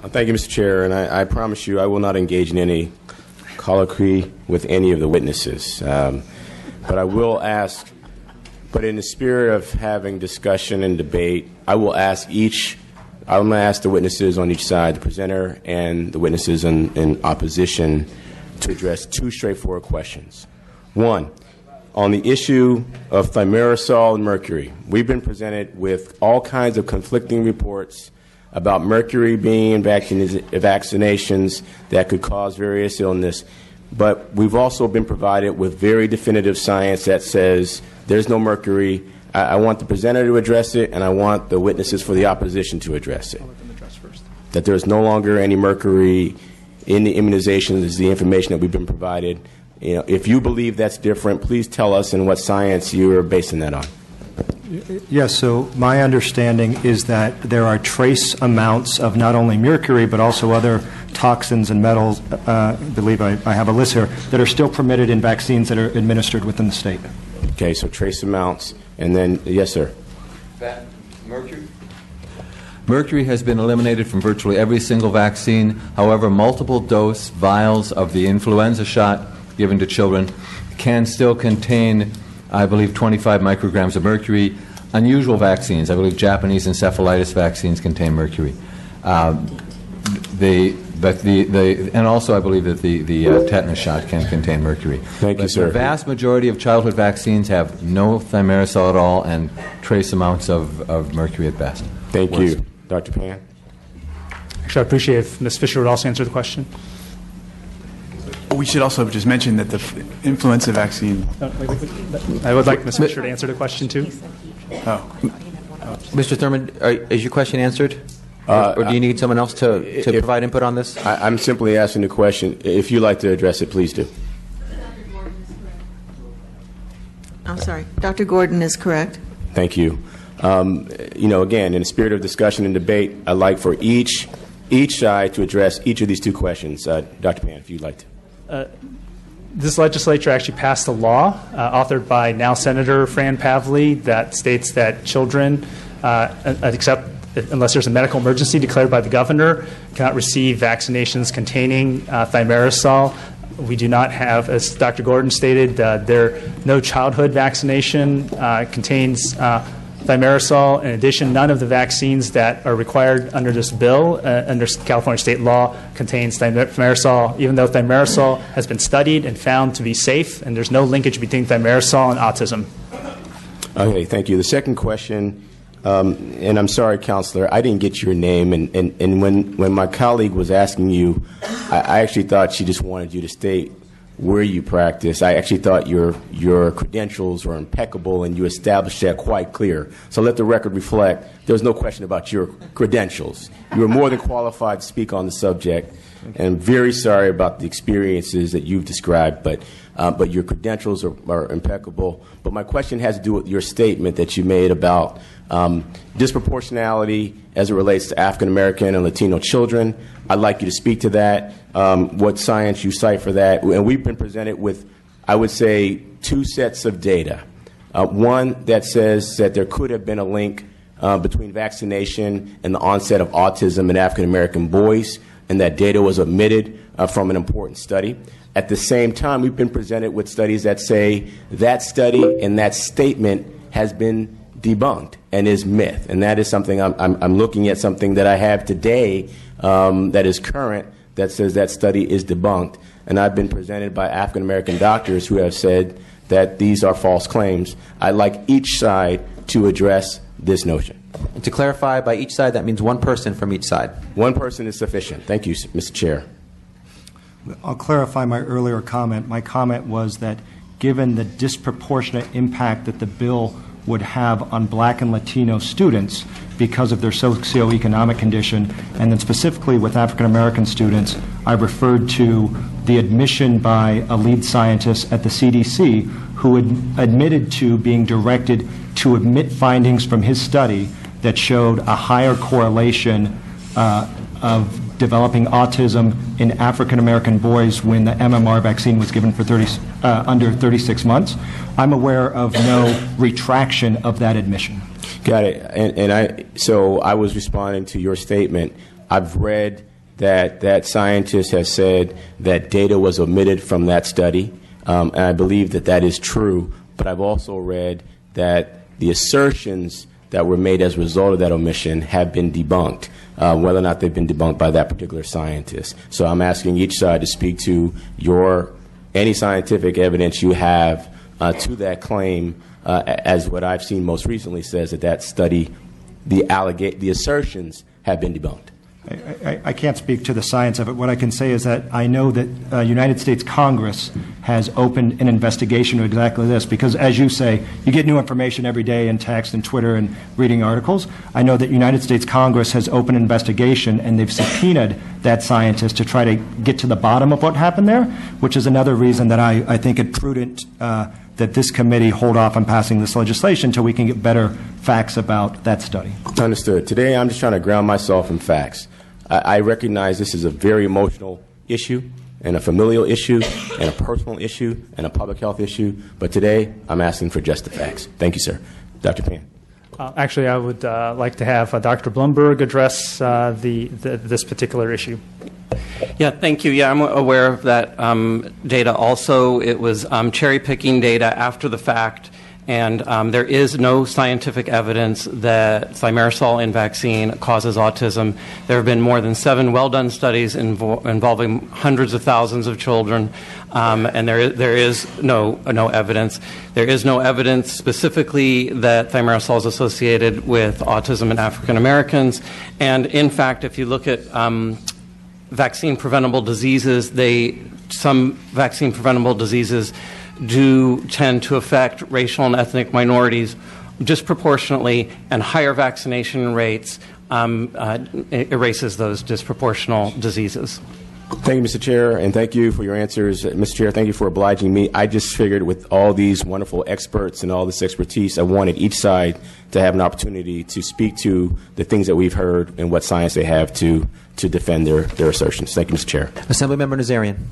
Thank you, Mr. Chair, and I promise you I will not engage in any colloquy with any of the witnesses. But I will ask, but in the spirit of having discussion and debate, I'm going to ask the witnesses on each side, the presenter and the witnesses in opposition, to address two straightforward questions. One, on the issue of thimerosal and mercury, we've been presented with all kinds of conflicting reports about mercury being in vaccinations that could cause various illness. But we've also been provided with very definitive science that says there's no mercury. I want the presenter to address it, and I want the witnesses for the opposition to address it. I'll let them address first. That there's no longer any mercury in the immunizations is the information that we've been provided. You know, if you believe that's different, please tell us in what science you are basing that on. Yes, so my understanding is that there are trace amounts of not only mercury but also other toxins and metals, I believe I have a list here, that are still permitted in vaccines that are administered within the state. Okay, so trace amounts, and then, yes, sir. Mercury? Mercury has been eliminated from virtually every single vaccine. However, multiple dose vials of the influenza shot given to children can still contain, I believe, 25 micrograms of mercury. Unusual vaccines, I believe Japanese encephalitis vaccines contain mercury. And also I believe that the tetanus shot can contain mercury. Thank you, sir. The vast majority of childhood vaccines have no thimerosal at all and trace amounts of mercury at best. Thank you. Dr. Pan? Actually, I appreciate if Ms. Fisher would also answer the question. We should also just mention that the influenza vaccine... I would like Ms. Fisher to answer the question, too. Mr. Thurmond, is your question answered? Or do you need someone else to provide input on this? I'm simply asking the question. If you'd like to address it, please do. I'm sorry. Dr. Gordon is correct. Thank you. You know, again, in the spirit of discussion and debate, I'd like for each side to address each of these two questions. Dr. Pan, if you'd like to. This legislature actually passed a law authored by now Senator Fran Pavley that states that children, except unless there's a medical emergency declared by the governor, cannot receive vaccinations containing thimerosal. We do not have, as Dr. Gordon stated, no childhood vaccination contains thimerosal. In addition, none of the vaccines that are required under this bill, under California state law, contains thimerosal, even though thimerosal has been studied and found to be safe, and there's no linkage between thimerosal and autism. Okay, thank you. The second question, and I'm sorry, Counselor, I didn't get your name, and when my colleague was asking you, I actually thought she just wanted you to state where you practice. I actually thought your credentials were impeccable, and you established that quite clear. So let the record reflect, there's no question about your credentials. You are more than qualified to speak on the subject, and I'm very sorry about the experiences that you've described, but your credentials are impeccable. But my question has to do with your statement that you made about disproportionality as it relates to African American and Latino children. I'd like you to speak to that, what science you cite for that. And we've been presented with, I would say, two sets of data. One that says that there could have been a link between vaccination and the onset of autism in African American boys, and that data was omitted from an important study. At the same time, we've been presented with studies that say that study and that statement has been debunked and is myth. And that is something I'm looking at, something that I have today that is current that says that study is debunked. And I've been presented by African American doctors who have said that these are false claims. I'd like each side to address this notion. And to clarify, by each side, that means one person from each side. One person is sufficient. Thank you, Mr. Chair. I'll clarify my earlier comment. My comment was that given the disproportionate impact that the bill would have on Black and Latino students because of their socioeconomic condition, and then specifically with African American students, I referred to the admission by a lead scientist at the CDC who admitted to being directed to admit findings from his study that showed a higher correlation of developing autism in African American boys when the MMR vaccine was given for under 36 months. I'm aware of no retraction of that admission. Got it. So I was responding to your statement. I've read that that scientist has said that data was omitted from that study, and I believe that that is true. But I've also read that the assertions that were made as a result of that omission have been debunked, whether or not they've been debunked by that particular scientist. So I'm asking each side to speak to any scientific evidence you have to that claim, as what I've seen most recently says that that study, the assertions have been debunked. I can't speak to the science of it. What I can say is that I know that United States Congress has opened an investigation of exactly this because, as you say, you get new information every day in text and Twitter and reading articles. I know that United States Congress has opened an investigation and they've subpoenaed that scientist to try to get to the bottom of what happened there, which is another reason that I think it prudent that this committee hold off on passing this legislation until we can get better facts about that study. Understood. Today I'm just trying to ground myself in facts. I recognize this is a very emotional issue and a familial issue and a personal issue and a public health issue, but today I'm asking for just the facts. Thank you, sir. Dr. Pan. Actually, I would like to have Dr. Blumberg address this particular issue. Yeah, thank you. Yeah, I'm aware of that data also. It was cherry-picking data after the fact, and there is no scientific evidence that thimerosal in vaccine causes autism. There have been more than 7 well-done studies involving hundreds of thousands of children, and there is no evidence. There is no evidence specifically that thimerosal is associated with autism in African Americans. And in fact, if you look at vaccine-preventable diseases, some vaccine-preventable diseases do tend to affect racial and ethnic minorities disproportionately, and higher vaccination rates erases those disproportional diseases. Thank you, Mr. Chair, and thank you for your answers. Mr. Chair, thank you for obliging me. I just figured with all these wonderful experts and all this expertise, I wanted each side to have an opportunity to speak to the things that we've heard and what science they have to defend their assertions. Thank you, Mr. Chair. Assemblymember Nazarian.